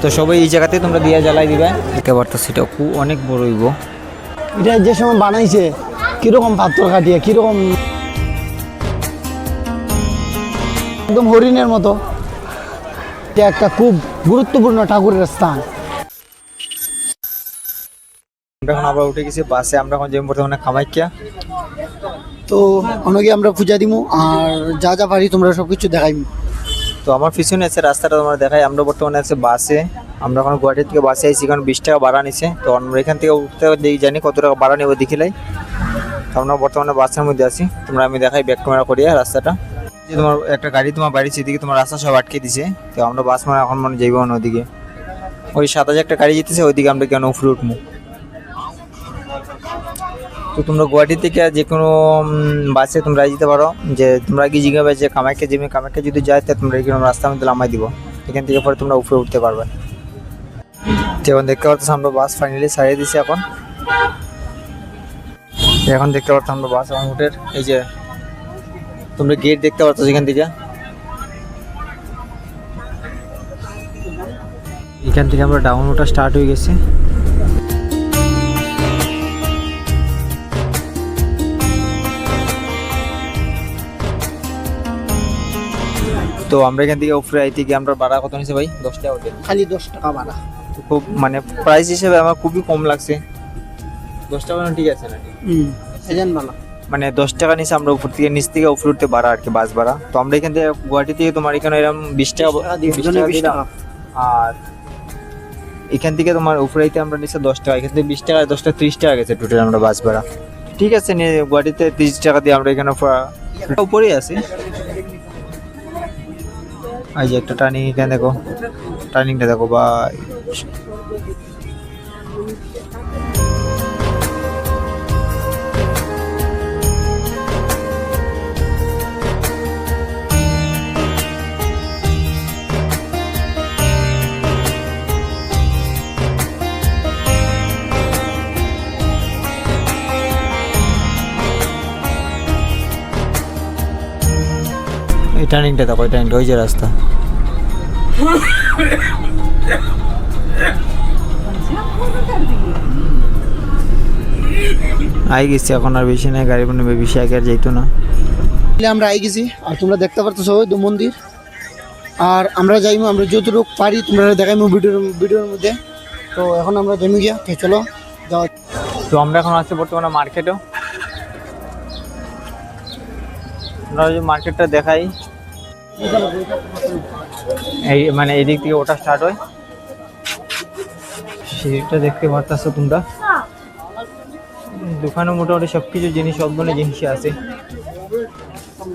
তো সবাই এই জায়গাতে তোমরা দিয়া জ্বালাই দিবে দেখতে পারতো, সেটা খুব অনেক বড় হইব। এটা যে সময় বানাইছে কিরকম পাথর কাটিয়ে কিরকম একদম হরিণের মতো। এটা একটা খুব গুরুত্বপূর্ণ ঠাকুরের স্থান। আমরা এখন আবার উঠে গেছি বাসে, আমরা এখন যাই বর্তমানে কামাখ্যা। তো অনেকে আমরা পূজা দিমু আর যা যা পারি তোমরা সবকিছু দেখাইমু। তো আমার পিছনে আছে রাস্তাটা তোমরা দেখাই। আমরা বর্তমানে আছে বাসে, আমরা এখন গুয়াহাটি থেকে বাসে আইছি, কারণ 20 টাকা ভাড়া নিছে। তো আমরা এখান থেকে উঠতে দেখি জানি কত টাকা ভাড়া নেবো দেখিলাই। তো আমরা বর্তমানে বাসের মধ্যে আছি, তোমরা আমি দেখাই ব্যাক ক্যামেরা করিয়া রাস্তাটা। যে তোমার একটা গাড়ি তোমার বাড়ির সেদিকে তোমার রাস্তা সব আটকে দিছে। তো আমরা বাস মানে এখন মনে যাইব না ওদিকে, ওই 7 একটা গাড়ি যেতেছে ওইদিকে আমরা কেন উপরে উঠবো। তো তোমরা গুয়াহাটি থেকে যে কোনো বাসে তোমরা যেতে পারো, যে তোমরা কি জিজ্ঞাসা যে কামাখ্যা যাবে, কামাখ্যা যদি যায় তাহলে তোমরা এখানে রাস্তার মধ্যে নামাই দিব, এখান থেকে পরে তোমরা উপরে উঠতে পারবে। যেমন দেখতে পাচ্ছ আমরা বাস ফাইনালি ছাড়িয়ে দিছি। এখন দেখতে পাচ্ছ আমরা বাস এখন উঠে, এই যে তোমরা গেট দেখতে পাচ্ছ যেখান থেকে, এখান থেকে আমরা ডাউন ওঠা স্টার্ট হয়ে গেছে। তো আমরা এখান থেকে উপরে আইতে গিয়ে আমরা ভাড়া কত নিছে ভাই? 10 টাকা করে, খালি 10 টাকা ভাড়া। খুব মানে প্রাইস হিসেবে আমার খুবই কম লাগছে। 10 টাকা ঠিক আছে না? এজেন্ট ভালো, মানে 10 টাকা নিচে আমরা উপর থেকে নিচ থেকে উপরে উঠতে ভাড়া আর কি, বাস ভাড়া। তো আমরা এখান থেকে গুয়াহাটি থেকে তোমার এখানে এরকম 20 টাকা 20 টাকা। আর এখান থেকে তোমার উপরে আইতে আমরা নিচে 10 টাকা, এখান থেকে 20 টাকা 10 টাকা 30 টাকা গেছে টোটাল আমরা বাস ভাড়া। ঠিক আছে, নিয়ে গুয়াহাটিতে 30 টাকা দিয়ে আমরা এখানে উপরেই আছি। এই যে একটা টার্নিং, এখানে দেখো টার্নিংটা দেখো বা এই টার্নিংটা দেখো, এই টার্নিংটা ওই যে রাস্তা। আই গেছি এখন, আর বেশি নাই, গাড়ি বানাবে বেশি, আগে আর যাইতো না। আমরা আই গেছি আর তোমরা দেখতে পারতো ওই তো মন্দির। আর আমরা যাইমু, আমরা যতটুকু পারি তোমরা দেখাইমু ভিডিওর মধ্যে। তো এখন আমরা যাইমু গিয়া, তো চলো যাওয়া। তো আমরা এখন আছি বর্তমানে মার্কেটেও। আমরা যে মার্কেটটা দেখাই, এই মানে এদিক থেকে ওটা স্টার্ট হয়, সেটা দেখতে পারতেছো তোমরা। দোকানে মোটামুটি সবকিছু জিনিস, সব ধরনের জিনিসই আছে,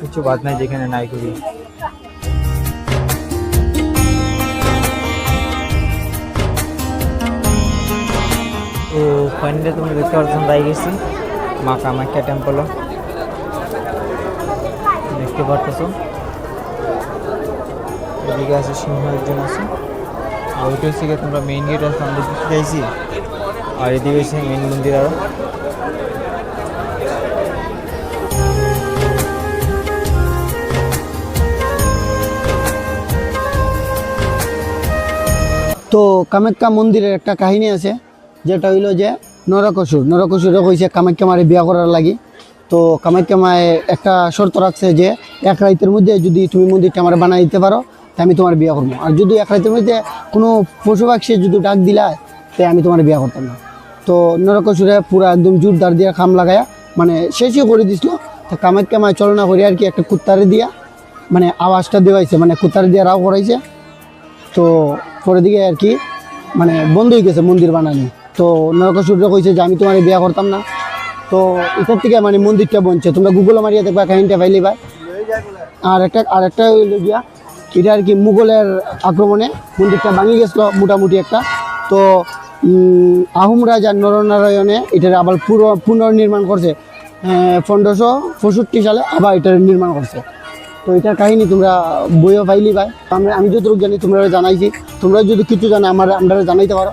কিছু বাদ নাই যেখানে নাই করি। তো ফাইনালি তোমরা দেখতে পাচ্ছ আমরা গেছি মা কামাখ্যা টেম্পলও দেখতে পারতেছো। এদিকে আছে সিংহ একজন আছে, আর ওইটা হচ্ছে তোমরা মেইন গেট আছে, আমরা দেখতে চাইছি। আর এদিকে হচ্ছে মেইন মন্দির। আরও তো কামাখ্যা মন্দিরের একটা কাহিনী আছে, যেটা হইলো যে নরকাসুরে কইছে কামাখ্যা মারে বিয়া করার লাগি। তো কামাখ্যা মায়ে একটা শর্ত রাখছে যে 1 রাতের মধ্যে যদি তুমি মন্দিরটা আমার বানাই দিতে পারো তাই আমি তোমার বিয়া করবো, আর যদি 1 রাতের মধ্যে কোনো পশু পাখি যদি ডাক দিলা তাই আমি তোমার বিয়া করতাম না। তো নরকাসুরে পুরো একদম জোরদার দিয়ে খাম লাগায়া মানে শেষই করে দিছিল। তো কামাখ্যা মায় চলনা করি আর কি একটা কুত্তারে দিয়া মানে আওয়াজটা দেওয়াইছে, মানে কুত্তারে দিয়ে রাও করাইছে। তো পরের দিকে আর কি মানে বন্ধ হয়ে গেছে মন্দির বানানো। তো নরকাসুরে কইছে যে আমি তোমার বিয়া করতাম না। তো এটার থেকে মানে মন্দিরটা বনছে, তোমরা গুগলে মারিয়া দেখবা কাহিনীটা পাইলে ভাই। আর একটা হইল গিয়া এটা আর কি মুঘলের আক্রমণে মন্দিরটা ভাঙি গেছিলো মোটামুটি একটা। তো আহোম রাজা নরনারায়ণে এটার আবার পুনর্নির্মাণ করছে 1565 সালে, আবার এটার নির্মাণ করছে। তো এটার কাহিনী তোমরা বইও পাইলি ভাই। আমি যতটুকু জানি তোমরা জানাইছি, তোমরা যদি কিছু জানো আমরা জানাইতে পারো।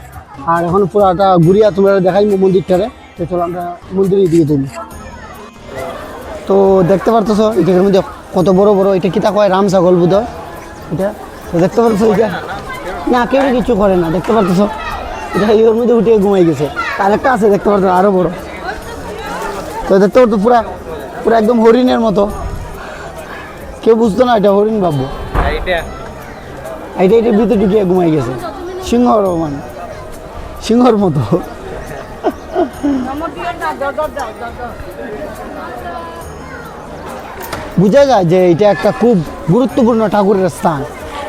আর এখন পুরাটা ঘুরিয়া তোমরা দেখাই মন্দিরটারে। তো চলো আমরা মন্দিরের দিকে তুলি। তো দেখতে পারতেছো এটার মধ্যে কত বড় বড়, এটা কিতা কয় রাম ছাগল বোধ, এটা তো দেখতে পারতেছো এটা না কেউ কিছু করে না, দেখতে পারতেছো এটা এর মধ্যে উঠে ঘুমাই গেছে। আরেকটা আছে দেখতে পারতো আরো বড়, তো দেখতে পারতো পুরা পুরা একদম হরিণের মতো, কেউ বুঝতো না এটা হরিণ ভাববো। এইটা এটার ভিতরে ঢুকিয়ে ঘুমাই গেছে, সিংহর মানে সিংহর মতো। বোঝা যায় যে এটা একটা খুব গুরুত্বপূর্ণ ঠাকুরের স্থান,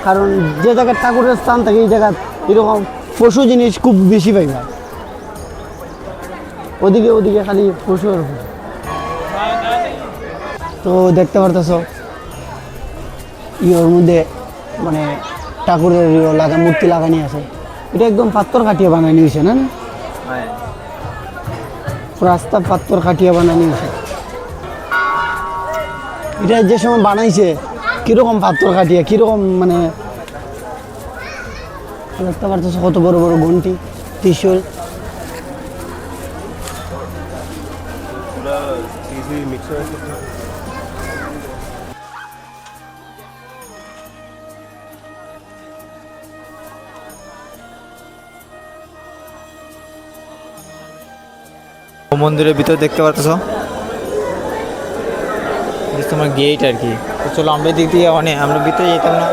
কারণ যে জায়গায় ঠাকুরের স্থান থাকে এই জায়গায় এরকম পশু জিনিস খুব বেশি পাইবা। ওদিকে ওদিকে খালি পশুর, তো দেখতে পারতেছ ইয়ের মধ্যে মানে ঠাকুরের লাগা মূর্তি লাগানি আছে। এটা একদম পাথর কাটিয়ে বানানি হয়েছে না, রাস্তা পাথর কাটিয়ে বানানি হয়েছে। এটা যে সময় বানাইছে কিরকম পাথর কাটিয়ে কিরকম মানে দেখতে পারতেছ কত বড় বড় ঘন্টি, ত্রিশূল। মন্দিরের ভিতর দেখতে পাচ্ছ তোমার গেট আর কি। তো চলো আমরা দিক দিয়ে অনেক আমরা ভিতরে যেতাম না,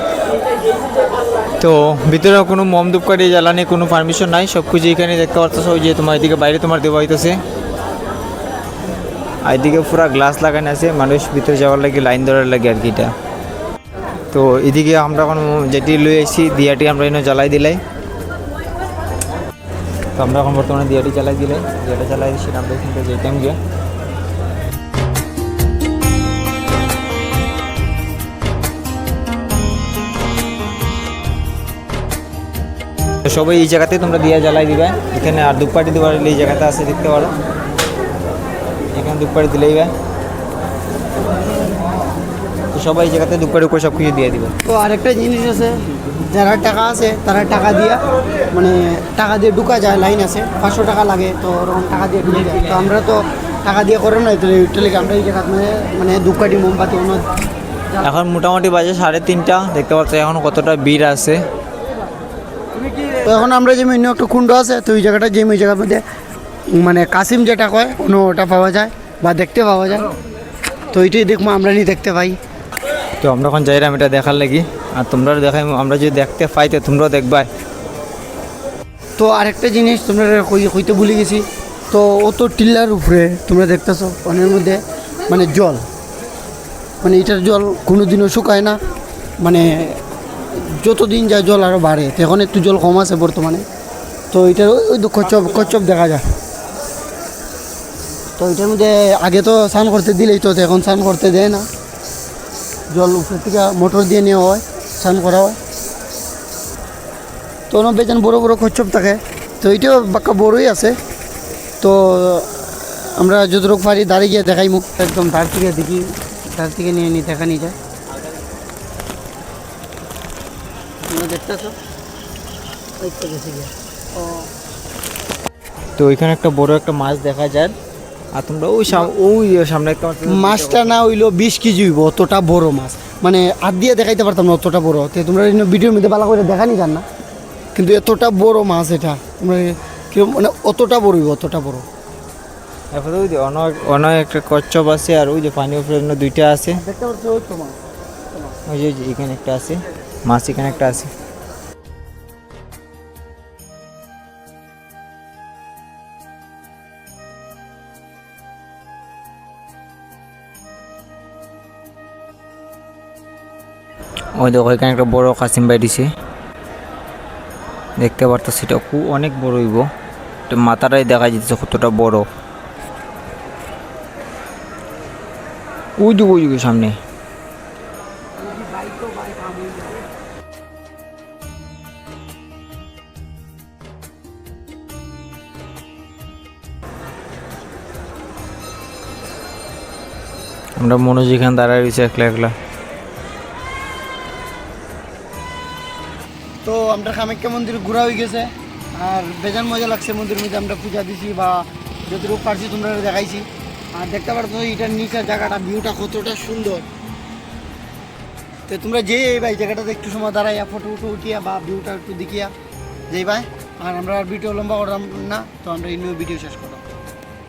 তো ভিতরে কোনো মম ধূপকাঠি জ্বালানি কোনো পারমিশন নাই, সব কিছু এখানে দেখতে পাচ্ছ। ওই যে তোমার এদিকে বাইরে তোমার দেওয়া হইতেছে, আর এদিকে পুরো গ্লাস লাগানো আছে মানুষ ভিতরে যাওয়ার লাগে লাইন ধরার লাগে আর কি এটা। তো এদিকে আমরা এখন যেটি লই আসছি দিয়াটি আমরা এনে জ্বালাই দিলাই, তো আমরা এখন বর্তমানে দিয়াটি জ্বালাই দিলাই, দিয়াটা জ্বালাই দিচ্ছি আমরা এখান থেকে যেতাম গিয়ে। তো সবাই এই জায়গাতে তোমরা দিয়া জ্বালাই দিবে এখানে, আর ধূপকাঠি দেওয়ার এই জায়গাতে আছে দেখতে পারো, এখানে ধূপকাঠি দিলেই বা তো সবাই এই জায়গাতে ধূপকাঠি করে সব কিছু দিয়ে দিবে। তো আরেকটা জিনিস আছে, যারা টাকা আছে তারা টাকা দিয়ে মানে টাকা দিয়ে ঢুকা যায়, লাইন আছে 500 টাকা লাগে, তো ওরকম টাকা দিয়ে ঢুকে যায়। তো আমরা তো টাকা দিয়ে করে না, তো ওইটা লেগে আমরা এই জায়গা মানে ধূপকাঠি মোমবাতি অন্য। এখন মোটামুটি বাজে 3:30, দেখতে পাচ্ছ এখন কতটা ভিড় আছে। তো এখন আমরা যে অন্য একটা কুণ্ড আছে, তো ওই জায়গাটা যে ওই জায়গার মধ্যে মানে কাসিম যেটা কয় ওটা পাওয়া যায় বা দেখতে পাওয়া যায়, তো ওইটাই দেখবো আমরা নিয়ে দেখতে পাই। তো আমরা এখন যাইলাম এটা দেখার লাগি, আর তোমরা দেখাই আমরা যদি দেখতে পাই তো তোমরাও দেখবা। তো আরেকটা জিনিস তোমরা কইতে ভুলে গেছি, তো অত টিল্লার উপরে তোমরা দেখতেছো পানির মধ্যে মানে জল, মানে এটার জল কোনো দিনও শুকায় না, মানে যতদিন যায় জল আরও বাড়ে। তো এখন একটু জল কম আছে বর্তমানে, তো এটার ওই কচ্ছপ কচ্ছপ দেখা যায়। তো এটার মধ্যে আগে তো স্নান করতে দিলেই, তো এখন স্নান করতে দেয় না, জল উপর থেকে মোটর দিয়ে নেওয়া হয়, স্নান করা হয়। তো বেজান বড়ো বড়ো কচ্ছপ থাকে, তো এইটাও বাক্কা বড়োই আছে। তো আমরা যতটুকু পারি দাঁড়িয়ে গিয়ে দেখাই মুখ একদম ধার থেকে দেখি, ধার থেকে নিয়ে দেখা নিয়ে যায়। দেখতেছো গেছে গিয়ে, তো ওইখানে একটা বড় একটা মাছ দেখা যায়, আর তোমরা ওই সামনে একটা মাছটা না হইলো 20 কেজি হইব, অতটা বড় মাছ, মানে হাত দিয়ে দেখাইতে পারতাম না অতটা বড়। তো তোমরা ভিডিওর মধ্যে ভালো করে দেখানি যান না, কিন্তু এতটা বড় মাছ এটা তোমরা কিরকম মানে অতটা বড় হইব, অতটা বড়। এখন ওই যে অনেক একটা কচ্ছপ আছে, আর ওই যে পানি উপরে দুইটা আছে দেখতে পাচ্ছ, ওই তো মাছ, ওই যে এখানে একটা আছে মাছ, এখানে একটা আছে। ওই দেখো এখানে একটা বড় কাসিম ভাই দিছে, দেখতে পারতো সেটা খুব অনেক বড় হইব, মাথাটাই দেখা যাচ্ছে কতটা বড়। ওই যুগ সামনে আমরা মনোজ এখানে দাঁড়ায় রয়েছে একলা একলা। তো আমরা কামাখ্যা মন্দির ঘোরা হয়ে গেছে, আর বেজান মজা লাগছে মন্দিরের মধ্যে আমরা পূজা দিছি বা যতটুকু পারছি তোমরা দেখাইছি। আর দেখতে পারতো এটার নিচের জায়গাটা ভিউটা কতটা সুন্দর, তো তোমরা যে ভাই জায়গাটাতে একটু সময় দাঁড়াইয়া ফটো উঠো উঠিয়া বা ভিউটা একটু দেখিয়া যেই ভাই আর আমরা আর ভিডিও লম্বা করলাম না, তো আমরা এই নিয়ে ভিডিও শেষ করলাম।